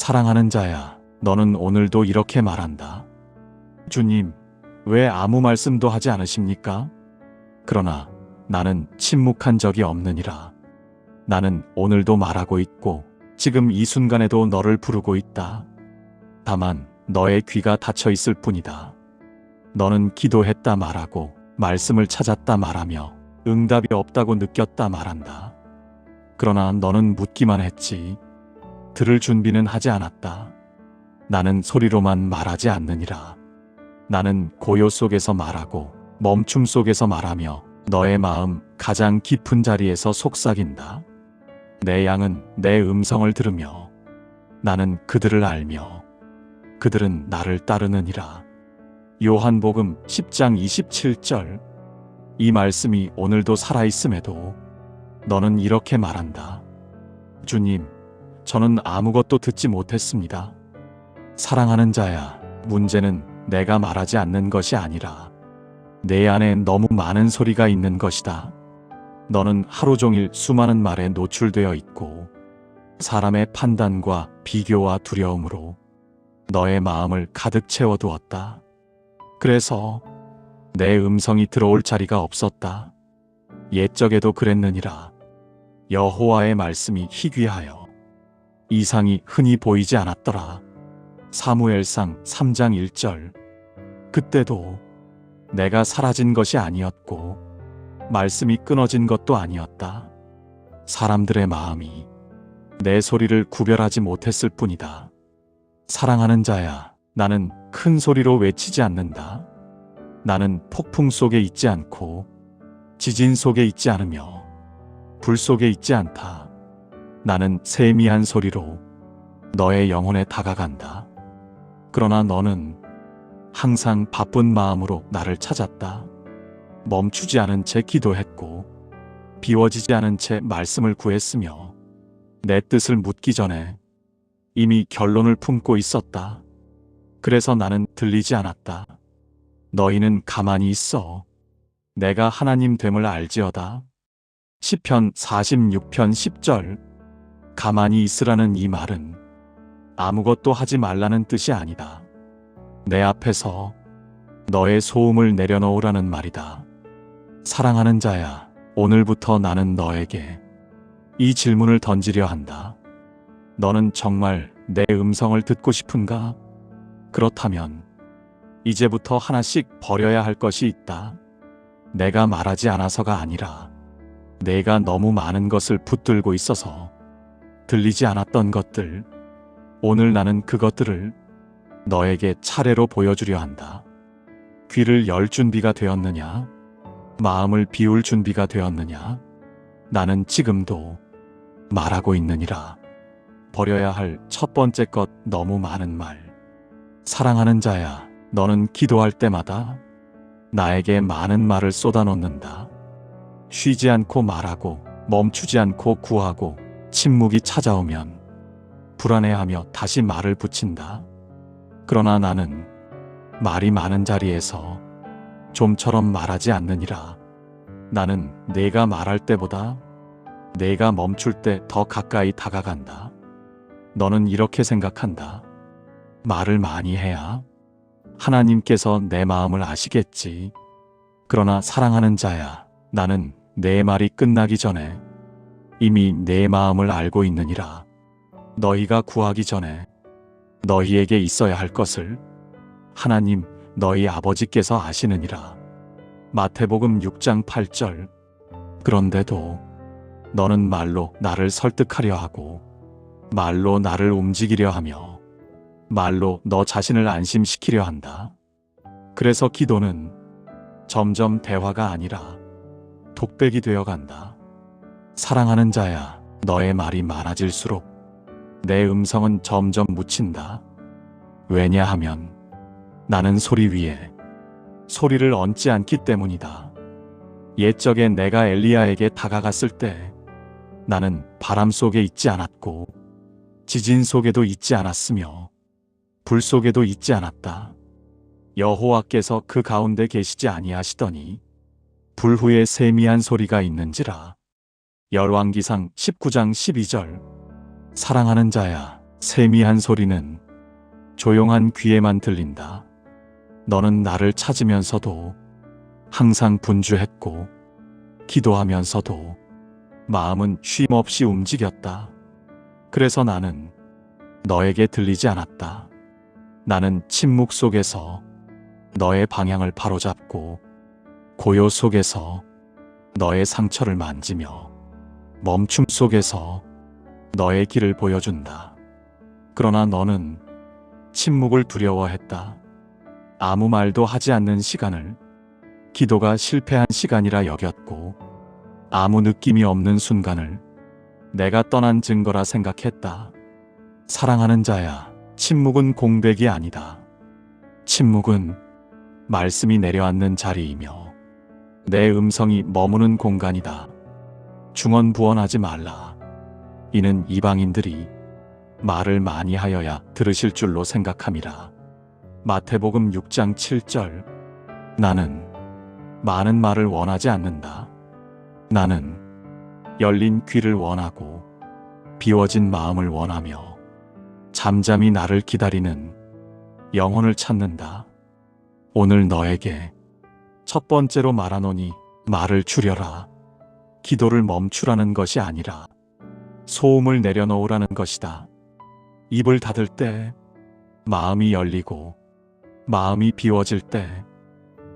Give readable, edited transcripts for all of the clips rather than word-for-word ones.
사랑하는 자야, 너는 오늘도 이렇게 말한다. 주님, 왜 아무 말씀도 하지 않으십니까? 그러나 나는 침묵한 적이 없느니라. 나는 오늘도 말하고 있고 지금 이 순간에도 너를 부르고 있다. 다만 너의 귀가 닫혀 있을 뿐이다. 너는 기도했다 말하고 말씀을 찾았다 말하며 응답이 없다고 느꼈다 말한다. 그러나 너는 묻기만 했지 들을 준비는 하지 않았다. 나는 소리로만 말하지 않느니라. 나는 고요 속에서 말하고 멈춤 속에서 말하며 너의 마음 가장 깊은 자리에서 속삭인다. 내 양은 내 음성을 들으며 나는 그들을 알며 그들은 나를 따르느니라. 요한복음 10장 27절. 이 말씀이 오늘도 살아있음에도 너는 이렇게 말한다. 주님, 저는 아무것도 듣지 못했습니다. 사랑하는 자야, 문제는 내가 말하지 않는 것이 아니라 내 안에 너무 많은 소리가 있는 것이다. 너는 하루 종일 수많은 말에 노출되어 있고 사람의 판단과 비교와 두려움으로 너의 마음을 가득 채워두었다. 그래서 내 음성이 들어올 자리가 없었다. 옛적에도 그랬느니라. 여호와의 말씀이 희귀하여 이상이 흔히 보이지 않았더라. 사무엘상 3장 1절. 그때도 내가 사라진 것이 아니었고 말씀이 끊어진 것도 아니었다. 사람들의 마음이 내 소리를 구별하지 못했을 뿐이다. 사랑하는 자야, 나는 큰 소리로 외치지 않는다. 나는 폭풍 속에 있지 않고 지진 속에 있지 않으며 불 속에 있지 않다. 나는 세미한 소리로 너의 영혼에 다가간다. 그러나 너는 항상 바쁜 마음으로 나를 찾았다. 멈추지 않은 채 기도했고 비워지지 않은 채 말씀을 구했으며 내 뜻을 묻기 전에 이미 결론을 품고 있었다. 그래서 나는 들리지 않았다. 너희는 가만히 있어. 내가 하나님 됨을 알지어다. 시편 46편 10절. 가만히 있으라는 이 말은 아무것도 하지 말라는 뜻이 아니다. 내 앞에서 너의 소음을 내려놓으라는 말이다. 사랑하는 자야, 오늘부터 나는 너에게 이 질문을 던지려 한다. 너는 정말 내 음성을 듣고 싶은가? 그렇다면 이제부터 하나씩 버려야 할 것이 있다. 내가 말하지 않아서가 아니라 내가 너무 많은 것을 붙들고 있어서 들리지 않았던 것들. 오늘 나는 그것들을 너에게 차례로 보여주려 한다. 귀를 열 준비가 되었느냐? 마음을 비울 준비가 되었느냐? 나는 지금도 말하고 있느니라. 버려야 할 첫 번째 것, 너무 많은 말. 사랑하는 자야, 너는 기도할 때마다 나에게 많은 말을 쏟아놓는다. 쉬지 않고 말하고 멈추지 않고 구하고 침묵이 찾아오면 불안해하며 다시 말을 붙인다. 그러나 나는 말이 많은 자리에서 좀처럼 말하지 않느니라. 나는 내가 말할 때보다 내가 멈출 때 더 가까이 다가간다. 너는 이렇게 생각한다. 말을 많이 해야 하나님께서 내 마음을 아시겠지. 그러나 사랑하는 자야, 나는 내 말이 끝나기 전에 이미 내 마음을 알고 있느니라. 너희가 구하기 전에 너희에게 있어야 할 것을 하나님 너희 아버지께서 아시느니라. 마태복음 6장 8절. 그런데도 너는 말로 나를 설득하려 하고 말로 나를 움직이려 하며 말로 너 자신을 안심시키려 한다. 그래서 기도는 점점 대화가 아니라 독백이 되어 간다. 사랑하는 자야, 너의 말이 많아질수록 내 음성은 점점 묻힌다. 왜냐하면 나는 소리 위에 소리를 얹지 않기 때문이다. 옛적에 내가 엘리야에게 다가갔을 때 나는 바람 속에 있지 않았고 지진 속에도 있지 않았으며 불 속에도 있지 않았다. 여호와께서 그 가운데 계시지 아니하시더니 불후에 세미한 소리가 있는지라. 열왕기상 19장 12절. 사랑하는 자야, 세미한 소리는 조용한 귀에만 들린다. 너는 나를 찾으면서도 항상 분주했고, 기도하면서도 마음은 쉼없이 움직였다. 그래서 나는 너에게 들리지 않았다. 나는 침묵 속에서 너의 방향을 바로잡고, 고요 속에서 너의 상처를 만지며, 멈춤 속에서 너의 길을 보여준다. 그러나 너는 침묵을 두려워했다. 아무 말도 하지 않는 시간을 기도가 실패한 시간이라 여겼고, 아무 느낌이 없는 순간을 내가 떠난 증거라 생각했다. 사랑하는 자야, 침묵은 공백이 아니다. 침묵은 말씀이 내려앉는 자리이며 내 음성이 머무는 공간이다. 중언부언하지 말라. 이는 이방인들이 말을 많이 하여야 들으실 줄로 생각함이라. 마태복음 6장 7절. 나는 많은 말을 원하지 않는다. 나는 열린 귀를 원하고 비워진 마음을 원하며 잠잠히 나를 기다리는 영혼을 찾는다. 오늘 너에게 첫 번째로 말하노니 말을 줄여라. 기도를 멈추라는 것이 아니라 소음을 내려놓으라는 것이다. 입을 닫을 때 마음이 열리고 마음이 비워질 때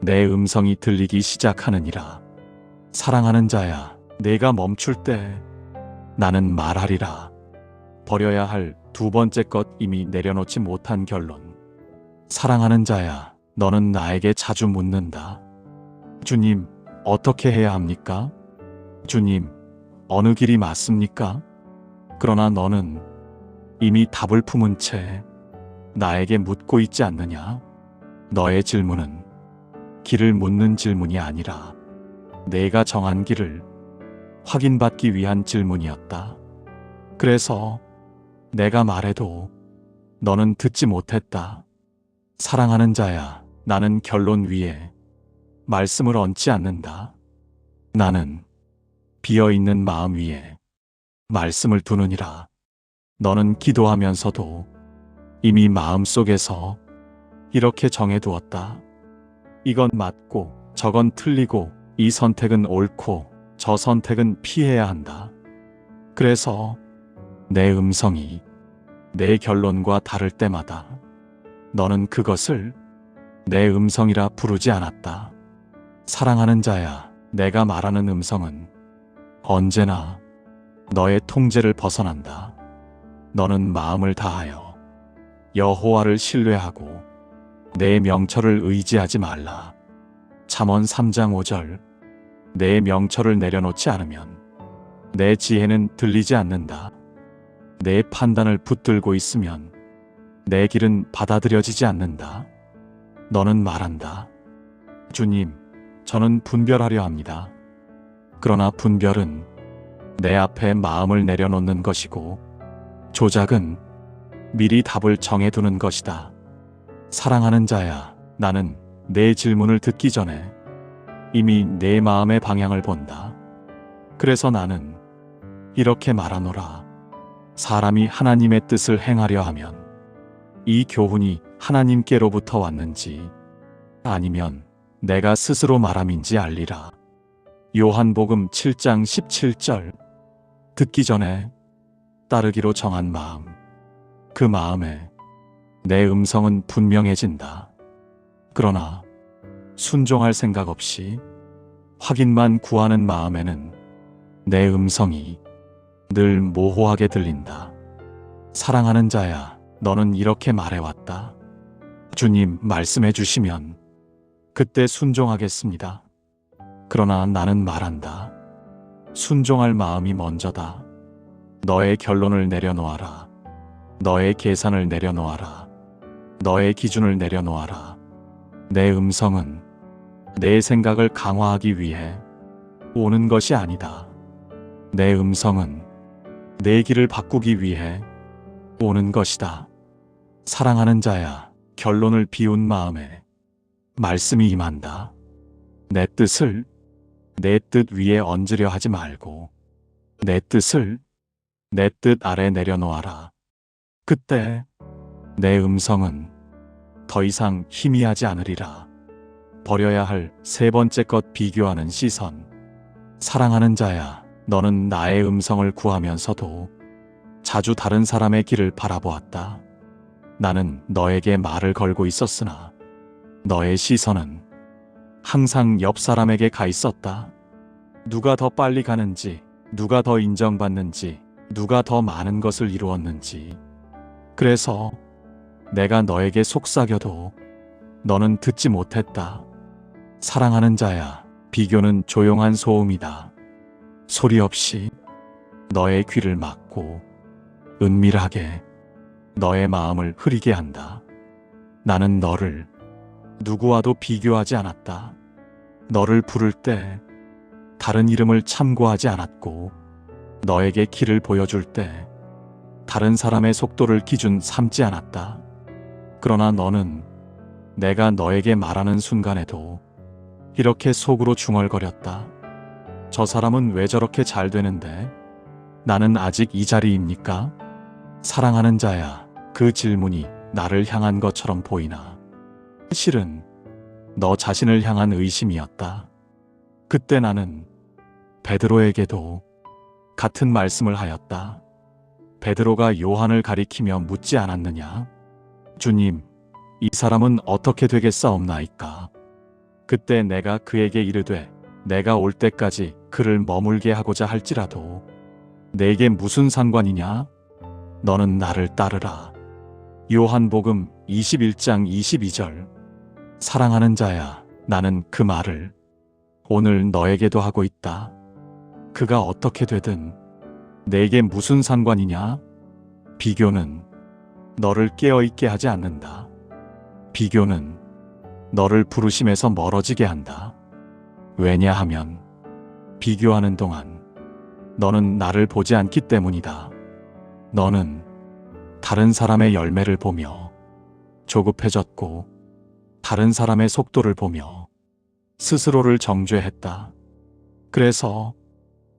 내 음성이 들리기 시작하느니라. 사랑하는 자야, 내가 멈출 때 나는 말하리라. 버려야 할 두 번째 것 이미 내려놓지 못한 결론. 사랑하는 자야, 너는 나에게 자주 묻는다. 주님, 어떻게 해야 합니까? 주님, 어느 길이 맞습니까? 그러나 너는 이미 답을 품은 채 나에게 묻고 있지 않느냐? 너의 질문은 길을 묻는 질문이 아니라 내가 정한 길을 확인받기 위한 질문이었다. 그래서 내가 말해도 너는 듣지 못했다. 사랑하는 자야, 나는 결론 위에 말씀을 얹지 않는다. 나는 비어있는 마음 위에 말씀을 두느니라. 너는 기도하면서도 이미 마음속에서 이렇게 정해두었다. 이건 맞고 저건 틀리고 이 선택은 옳고 저 선택은 피해야 한다. 그래서 내 음성이 내 결론과 다를 때마다 너는 그것을 내 음성이라 부르지 않았다. 사랑하는 자야, 내가 말하는 음성은 언제나 너의 통제를 벗어난다. 너는 마음을 다하여 여호와를 신뢰하고 내 명철을 의지하지 말라. 잠언 3장 5절. 내 명철을 내려놓지 않으면 내 지혜는 들리지 않는다. 내 판단을 붙들고 있으면 내 길은 받아들여지지 않는다. 너는 말한다. 주님, 저는 분별하려 합니다. 그러나 분별은 내 앞에 마음을 내려놓는 것이고 조작은 미리 답을 정해두는 것이다. 사랑하는 자야, 나는 내 질문을 듣기 전에 이미 내 마음의 방향을 본다. 그래서 나는 이렇게 말하노라. 사람이 하나님의 뜻을 행하려 하면 이 교훈이 하나님께로부터 왔는지 아니면 내가 스스로 말함인지 알리라. 요한복음 7장 17절. 듣기 전에 따르기로 정한 마음, 그 마음에 내 음성은 분명해진다. 그러나 순종할 생각 없이 확인만 구하는 마음에는 내 음성이 늘 모호하게 들린다. 사랑하는 자야, 너는 이렇게 말해왔다. 주님, 말씀해 주시면 그때 순종하겠습니다. 그러나 나는 말한다. 순종할 마음이 먼저다. 너의 결론을 내려놓아라. 너의 계산을 내려놓아라. 너의 기준을 내려놓아라. 내 음성은 내 생각을 강화하기 위해 오는 것이 아니다. 내 음성은 내 길을 바꾸기 위해 오는 것이다. 사랑하는 자야, 결론을 비운 마음에 말씀이 임한다. 내 뜻을 내 뜻 위에 얹으려 하지 말고 내 뜻을 내 뜻 아래 내려놓아라. 그때 내 음성은 더 이상 희미하지 않으리라. 버려야 할 세 번째 것 비교하는 시선. 사랑하는 자야, 너는 나의 음성을 구하면서도 자주 다른 사람의 길을 바라보았다. 나는 너에게 말을 걸고 있었으나 너의 시선은 항상 옆 사람에게 가 있었다. 누가 더 빨리 가는지, 누가 더 인정받는지, 누가 더 많은 것을 이루었는지. 그래서 내가 너에게 속삭여도 너는 듣지 못했다. 사랑하는 자야, 비교는 조용한 소음이다. 소리 없이 너의 귀를 막고 은밀하게 너의 마음을 흐리게 한다. 나는 너를 누구와도 비교하지 않았다. 너를 부를 때 다른 이름을 참고하지 않았고, 너에게 길을 보여줄 때 다른 사람의 속도를 기준 삼지 않았다. 그러나 너는 내가 너에게 말하는 순간에도 이렇게 속으로 중얼거렸다. 저 사람은 왜 저렇게 잘 되는데 나는 아직 이 자리입니까? 사랑하는 자야, 그 질문이 나를 향한 것처럼 보이나 실은 너 자신을 향한 의심이었다. 그때 나는 베드로에게도 같은 말씀을 하였다. 베드로가 요한을 가리키며 묻지 않았느냐? 주님, 이 사람은 어떻게 되겠사옵나이까? 그때 내가 그에게 이르되, 내가 올 때까지 그를 머물게 하고자 할지라도 내게 무슨 상관이냐? 너는 나를 따르라. 요한복음 21장 22절. 사랑하는 자야, 나는 그 말을 오늘 너에게도 하고 있다. 그가 어떻게 되든 내게 무슨 상관이냐? 비교는 너를 깨어있게 하지 않는다. 비교는 너를 부르심에서 멀어지게 한다. 왜냐하면 비교하는 동안 너는 나를 보지 않기 때문이다. 너는 다른 사람의 열매를 보며 조급해졌고, 다른 사람의 속도를 보며 스스로를 정죄했다. 그래서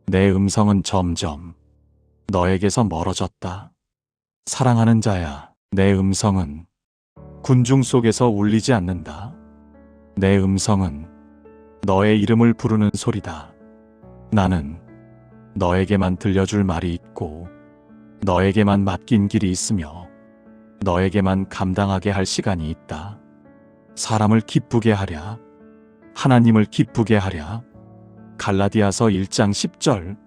내 음성은 점점 너에게서 멀어졌다. 사랑하는 자야, 내 음성은 군중 속에서 울리지 않는다. 내 음성은 너의 이름을 부르는 소리다. 나는 너에게만 들려줄 말이 있고, 너에게만 맡긴 길이 있으며, 너에게만 감당하게 할 시간이 있다. 사람을 기쁘게 하랴, 하나님을 기쁘게 하랴. 갈라디아서 1장 10절.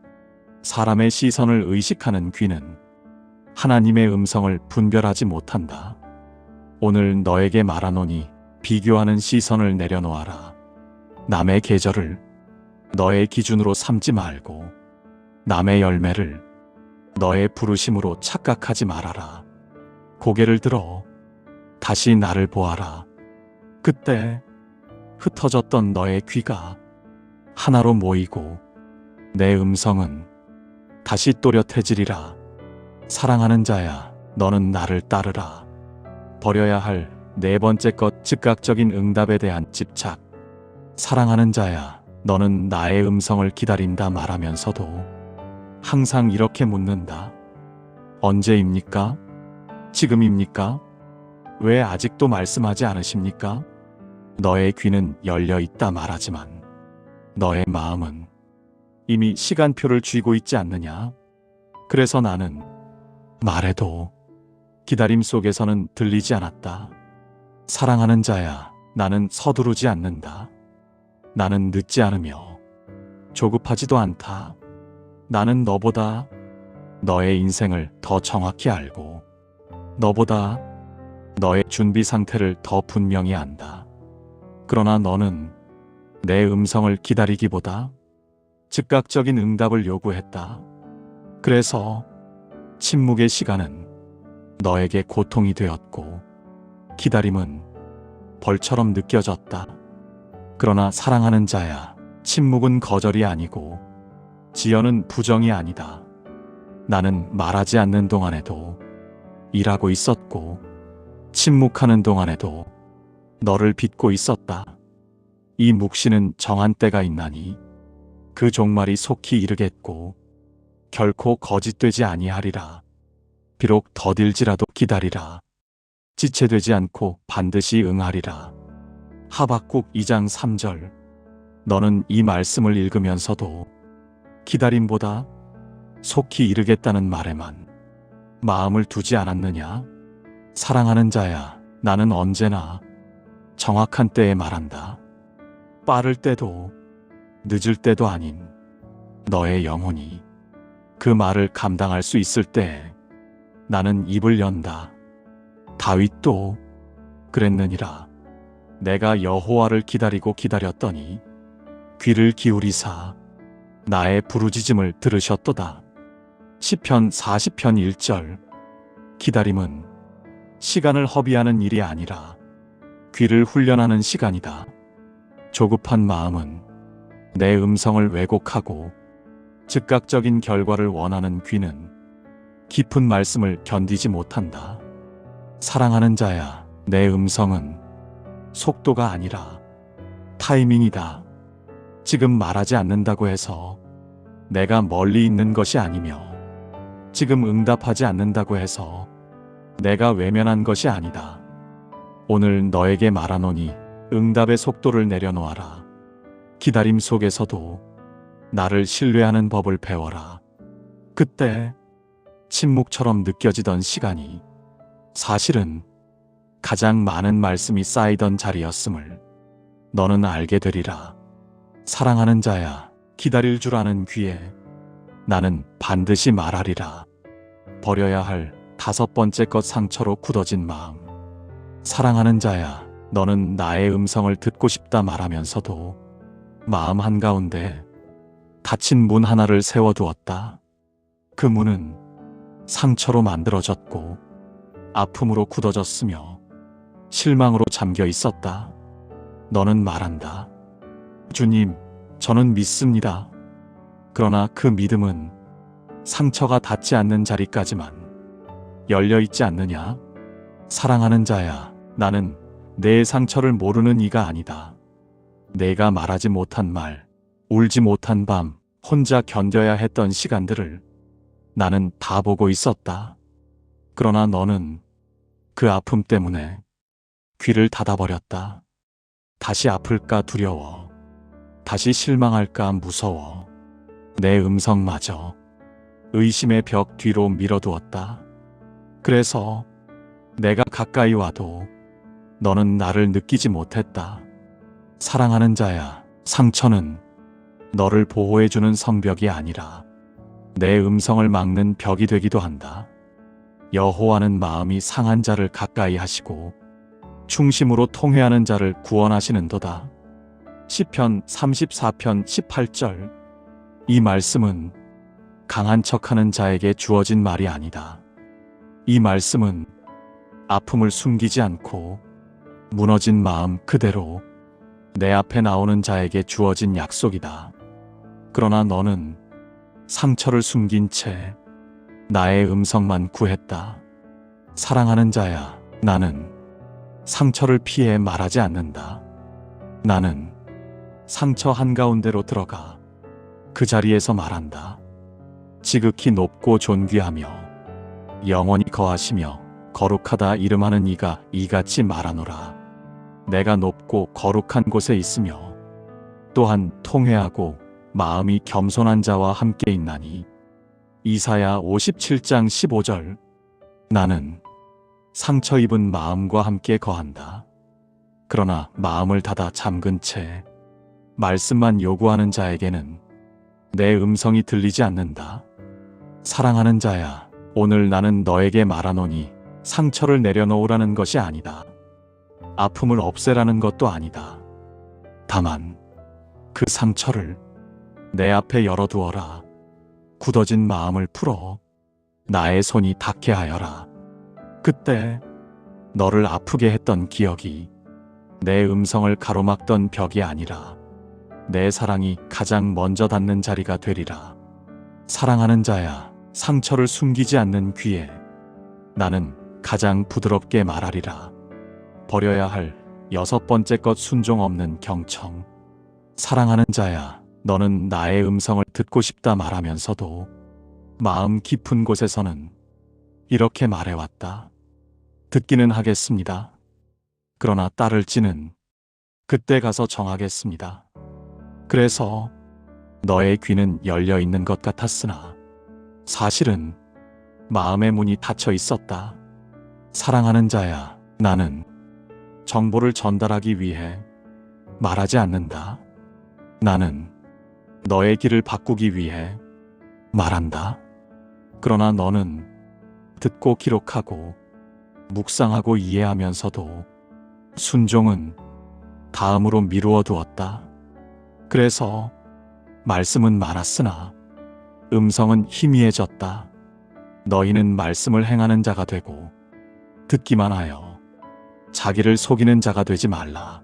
사람의 시선을 의식하는 귀는 하나님의 음성을 분별하지 못한다. 오늘 너에게 말하노니 비교하는 시선을 내려놓아라. 남의 계절을 너의 기준으로 삼지 말고, 남의 열매를 너의 부르심으로 착각하지 말아라. 고개를 들어 다시 나를 보아라. 그때 흩어졌던 너의 귀가 하나로 모이고 내 음성은 다시 또렷해지리라. 사랑하는 자야, 너는 나를 따르라. 버려야 할 네 번째 것, 즉각적인 응답에 대한 집착. 사랑하는 자야, 너는 나의 음성을 기다린다 말하면서도 항상 이렇게 묻는다. 언제입니까? 지금입니까? 왜 아직도 말씀하지 않으십니까? 너의 귀는 열려 있다 말하지만 너의 마음은 이미 시간표를 쥐고 있지 않느냐? 그래서 나는 말해도 기다림 속에서는 들리지 않았다. 사랑하는 자야, 나는 서두르지 않는다. 나는 늦지 않으며 조급하지도 않다. 나는 너보다 너의 인생을 더 정확히 알고, 너보다 너의 준비 상태를 더 분명히 안다. 그러나 너는 내 음성을 기다리기보다 즉각적인 응답을 요구했다. 그래서 침묵의 시간은 너에게 고통이 되었고, 기다림은 벌처럼 느껴졌다. 그러나 사랑하는 자야, 침묵은 거절이 아니고 지연은 부정이 아니다. 나는 말하지 않는 동안에도 일하고 있었고, 침묵하는 동안에도 너를 빚고 있었다. 이 묵시는 정한 때가 있나니 그 종말이 속히 이르겠고 결코 거짓되지 아니하리라. 비록 더딜지라도 기다리라. 지체되지 않고 반드시 응하리라. 하박국 2장 3절. 너는 이 말씀을 읽으면서도 기다림보다 속히 이르겠다는 말에만 마음을 두지 않았느냐? 사랑하는 자야, 나는 언제나 정확한 때에 말한다. 빠를 때도 늦을 때도 아닌 너의 영혼이 그 말을 감당할 수 있을 때 나는 입을 연다. 다윗도 그랬느니라. 내가 여호와를 기다리고 기다렸더니 귀를 기울이사 나의 부르짖음을 들으셨도다. 시편 40편 1절. 기다림은 시간을 허비하는 일이 아니라 귀를 훈련하는 시간이다. 조급한 마음은 내 음성을 왜곡하고 즉각적인 결과를 원하는 귀는 깊은 말씀을 견디지 못한다. 사랑하는 자야, 내 음성은 속도가 아니라 타이밍이다. 지금 말하지 않는다고 해서 내가 멀리 있는 것이 아니며 지금 응답하지 않는다고 해서 내가 외면한 것이 아니다. 오늘 너에게 말하노니 응답의 속도를 내려놓아라. 기다림 속에서도 나를 신뢰하는 법을 배워라. 그때 침묵처럼 느껴지던 시간이 사실은 가장 많은 말씀이 쌓이던 자리였음을 너는 알게 되리라. 사랑하는 자야, 기다릴 줄 아는 귀에 나는 반드시 말하리라. 버려야 할 5번째 것 상처로 굳어진 마음. 사랑하는 자야, 너는 나의 음성을 듣고 싶다 말하면서도 마음 한가운데 닫힌 문 하나를 세워두었다. 그 문은 상처로 만들어졌고 아픔으로 굳어졌으며 실망으로 잠겨 있었다. 너는 말한다. 주님, 저는 믿습니다. 그러나 그 믿음은 상처가 닿지 않는 자리까지만 열려 있지 않느냐? 사랑하는 자야, 나는 내 상처를 모르는 이가 아니다. 내가 말하지 못한 말, 울지 못한 밤, 혼자 견뎌야 했던 시간들을 나는 다 보고 있었다. 그러나 너는 그 아픔 때문에 귀를 닫아버렸다. 다시 아플까 두려워. 다시 실망할까 무서워. 내 음성마저 의심의 벽 뒤로 밀어두었다. 그래서 내가 가까이 와도 너는 나를 느끼지 못했다. 사랑하는 자야, 상처는 너를 보호해주는 성벽이 아니라 내 음성을 막는 벽이 되기도 한다. 여호와는 마음이 상한 자를 가까이 하시고 충심으로 통회하는 자를 구원하시는도다. 시편 34편 18절. 이 말씀은 강한 척하는 자에게 주어진 말이 아니다. 이 말씀은 아픔을 숨기지 않고 무너진 마음 그대로 내 앞에 나오는 자에게 주어진 약속이다. 그러나 너는 상처를 숨긴 채 나의 음성만 구했다. 사랑하는 자야, 나는 상처를 피해 말하지 않는다. 나는 상처 한가운데로 들어가 그 자리에서 말한다. 지극히 높고 존귀하며 영원히 거하시며 거룩하다 이름하는 이가 이같이 말하노라. 내가 높고 거룩한 곳에 있으며 또한 통회하고 마음이 겸손한 자와 함께 있나니. 이사야 57장 15절. 나는 상처 입은 마음과 함께 거한다. 그러나 마음을 닫아 잠근 채 말씀만 요구하는 자에게는 내 음성이 들리지 않는다. 사랑하는 자야, 오늘 나는 너에게 말하노니 상처를 내려놓으라는 것이 아니다. 아픔을 없애라는 것도 아니다. 다만 그 상처를 내 앞에 열어두어라. 굳어진 마음을 풀어 나의 손이 닿게 하여라. 그때 너를 아프게 했던 기억이 내 음성을 가로막던 벽이 아니라 내 사랑이 가장 먼저 닿는 자리가 되리라. 사랑하는 자야, 상처를 숨기지 않는 귀에 나는 가장 부드럽게 말하리라. 버려야 할 6번째 것 순종 없는 경청. 사랑하는 자야, 너는 나의 음성을 듣고 싶다 말하면서도 마음 깊은 곳에서는 이렇게 말해왔다. 듣기는 하겠습니다. 그러나 따를지는 그때 가서 정하겠습니다. 그래서 너의 귀는 열려 있는 것 같았으나 사실은 마음의 문이 닫혀 있었다. 사랑하는 자야, 나는 정보를 전달하기 위해 말하지 않는다. 나는 너의 길을 바꾸기 위해 말한다. 그러나 너는 듣고 기록하고 묵상하고 이해하면서도 순종은 다음으로 미루어 두었다. 그래서 말씀은 많았으나 음성은 희미해졌다. 너희는 말씀을 행하는 자가 되고 듣기만 하여 자기를 속이는 자가 되지 말라.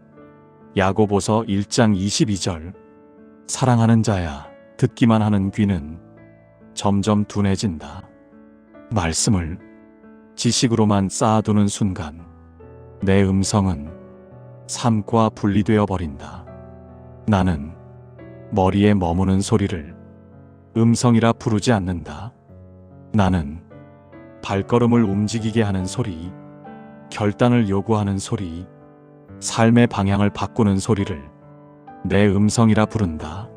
야고보서 1장 22절. 사랑하는 자야, 듣기만 하는 귀는 점점 둔해진다. 말씀을 지식으로만 쌓아두는 순간 내 음성은 삶과 분리되어 버린다. 나는 머리에 머무는 소리를 음성이라 부르지 않는다. 나는 발걸음을 움직이게 하는 소리, 결단을 요구하는 소리, 삶의 방향을 바꾸는 소리를 내 음성이라 부른다.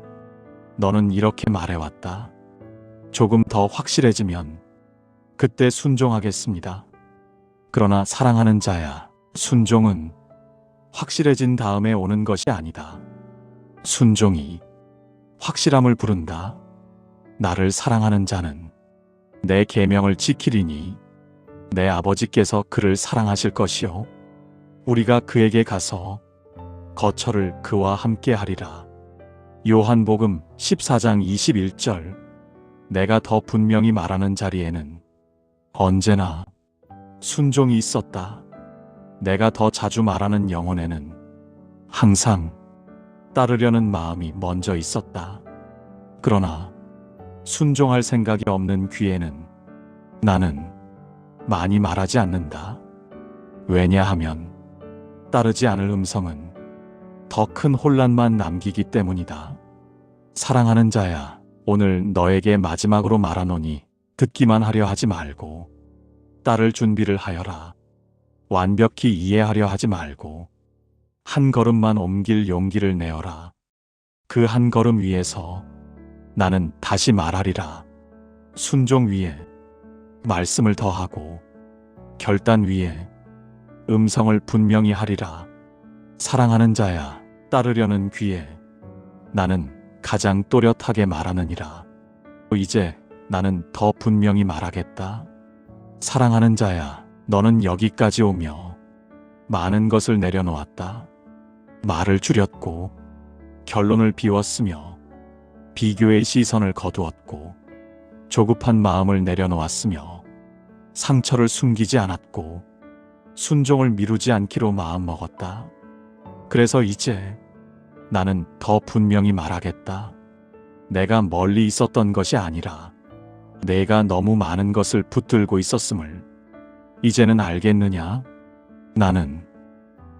너는 이렇게 말해왔다. 조금 더 확실해지면 그때 순종하겠습니다. 그러나 사랑하는 자야, 순종은 확실해진 다음에 오는 것이 아니다. 순종이 확실함을 부른다. 나를 사랑하는 자는 내 계명을 지키리니 내 아버지께서 그를 사랑하실 것이요 우리가 그에게 가서 거처를 그와 함께 하리라. 요한복음 14장 21절. 내가 더 분명히 말하는 자리에는 언제나 순종이 있었다. 내가 더 자주 말하는 영혼에는 항상 따르려는 마음이 먼저 있었다. 그러나 순종할 생각이 없는 귀에는 나는 많이 말하지 않는다. 왜냐하면 따르지 않을 음성은 더 큰 혼란만 남기기 때문이다. 사랑하는 자야, 오늘 너에게 마지막으로 말하노니 듣기만 하려 하지 말고 따를 준비를 하여라. 완벽히 이해하려 하지 말고 한 걸음만 옮길 용기를 내어라. 그 한 걸음 위에서 나는 다시 말하리라. 순종 위에 말씀을 더하고 결단 위에 음성을 분명히 하리라. 사랑하는 자야, 따르려는 귀에 나는 가장 또렷하게 말하느니라. 이제 나는 더 분명히 말하겠다. 사랑하는 자야, 너는 여기까지 오며 많은 것을 내려놓았다. 말을 줄였고 결론을 비웠으며 비교의 시선을 거두었고 조급한 마음을 내려놓았으며 상처를 숨기지 않았고 순종을 미루지 않기로 마음먹었다. 그래서 이제 나는 더 분명히 말하겠다. 내가 멀리 있었던 것이 아니라 내가 너무 많은 것을 붙들고 있었음을 이제는 알겠느냐? 나는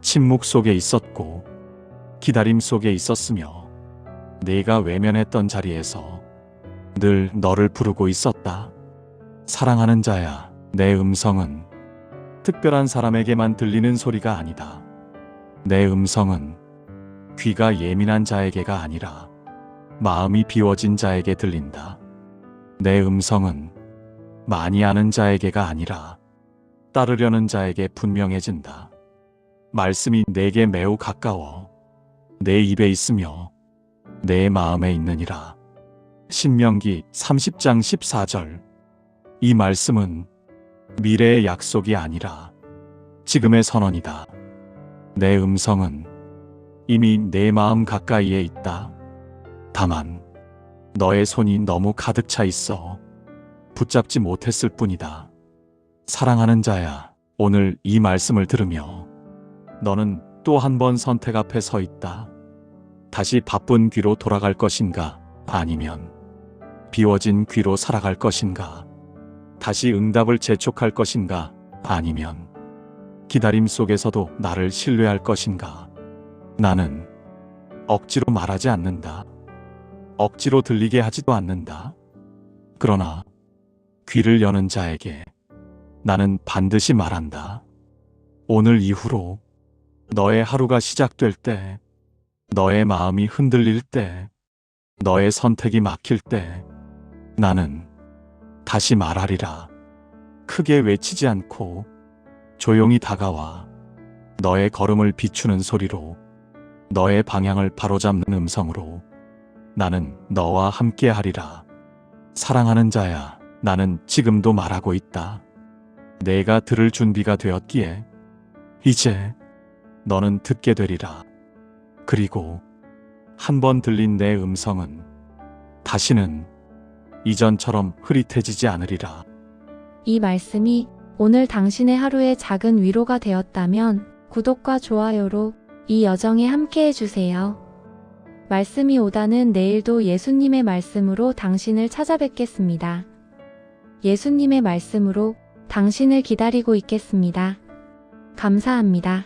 침묵 속에 있었고 기다림 속에 있었으며 내가 외면했던 자리에서 늘 너를 부르고 있었다. 사랑하는 자야, 내 음성은 특별한 사람에게만 들리는 소리가 아니다. 내 음성은 귀가 예민한 자에게가 아니라 마음이 비워진 자에게 들린다. 내 음성은 많이 아는 자에게가 아니라 따르려는 자에게 분명해진다. 말씀이 내게 매우 가까워 내 입에 있으며 내 마음에 있느니라. 신명기 30장 14절. 이 말씀은 미래의 약속이 아니라 지금의 선언이다. 내 음성은 이미 내 마음 가까이에 있다. 다만 너의 손이 너무 가득 차 있어 붙잡지 못했을 뿐이다. 사랑하는 자야, 오늘 이 말씀을 들으며 너는 또 한 번 선택 앞에 서 있다. 다시 바쁜 귀로 돌아갈 것인가? 아니면 비워진 귀로 살아갈 것인가? 다시 응답을 재촉할 것인가? 아니면 기다림 속에서도 나를 신뢰할 것인가? 나는 억지로 말하지 않는다. 억지로 들리게 하지도 않는다. 그러나 귀를 여는 자에게 나는 반드시 말한다. 오늘 이후로 너의 하루가 시작될 때, 너의 마음이 흔들릴 때, 너의 선택이 막힐 때, 나는 다시 말하리라. 크게 외치지 않고 조용히 다가와 너의 걸음을 비추는 소리로, 너의 방향을 바로잡는 음성으로 나는 너와 함께 하리라. 사랑하는 자야, 나는 지금도 말하고 있다. 내가 들을 준비가 되었기에 이제 너는 듣게 되리라. 그리고 한 번 들린 내 음성은 다시는 이전처럼 흐릿해지지 않으리라. 이 말씀이 오늘 당신의 하루에 작은 위로가 되었다면 구독과 좋아요로 이 여정에 함께 해주세요. 말씀이 오다는 내일도 예수님의 말씀으로 당신을 찾아뵙겠습니다. 예수님의 말씀으로 당신을 기다리고 있겠습니다. 감사합니다.